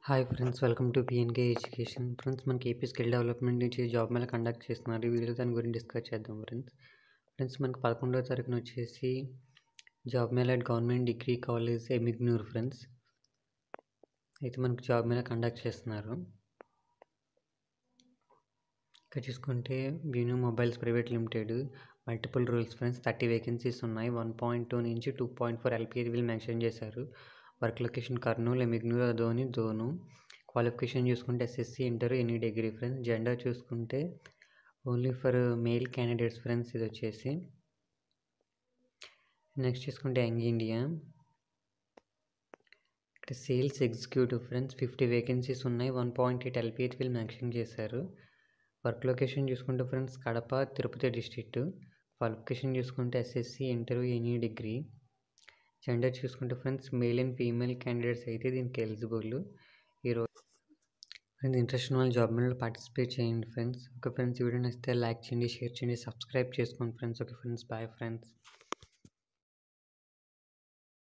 Hi friends, welcome to PNK education. Friends, మనకి AP skill development నుంచి job mela conduct చేస్తున్నారు. ఈ వీడియో దాని గురించి డిస్కస్ చేద్దాం. ఫ్రెండ్స్ మనకి 11వ తారీఖున వచ్చేసి job mela at government degree college Emmiganur. Friends అయితే మనకి జాబ్ మేళా కండక్ట్ చేస్తున్నారు. ఇక్కడ చూసుకుంటే Bueno mobiles private limited multiple rules. Friends 30 vacancies ఉన్నాయి. 1.2 నుంచి 2.4 LPA వీళ్ళు మెన్షన్ చేశారు. Work location Kurnool, Emmiganur, Adoni, Dhone. Qualification చూసుకుంటే SSC, inter, any degree. Friends gender చూసుకుంటే only for male candidates. Friends ఇది వచ్చేసి నెక్స్ట్ చూసుకుంటే యంగ్ ఇండియా. ఇక్కడ సేల్స్ ఎగ్జిక్యూటివ్. ఫ్రెండ్స్ 50 వేకెన్సీస్ ఉన్నాయి. 1.8 LPA వీళ్ళు మెన్షన్ చేశారు. వర్క్ లొకేషన్ చూసుకుంటే friends Kadapa, Tirupati district. Qualification చూసుకుంటే SSC, inter, any degree. Gender చూసుకుంటే friends male and female candidates అయితే దీనికి ఎలిజిబుల్. ఈరోజు ఫ్రెండ్స్ ఇంట్రెస్ట్ ఉన్న వాళ్ళు జాబ్ మేళలో పార్టిసిపేట్ చేయండి. ఫ్రెండ్స్ ఓకే ఫ్రెండ్స్, ఈ వీడియో నచ్చితే లైక్ చేయండి, షేర్ చేయండి, సబ్స్క్రైబ్ చేసుకోండి. Friends okay friends, bye friends.